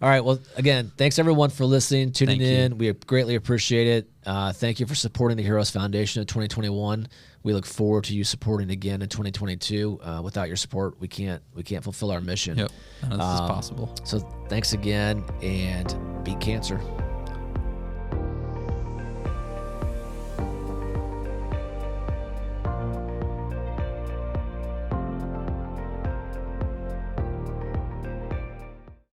all right. Well, again, thanks everyone for listening, tuning in. We greatly appreciate it. Thank you for supporting the Heroes Foundation in 2021. We look forward to you supporting again in 2022. Without your support, we can't fulfill our mission. Yep. None of this is possible. So thanks again, and beat cancer.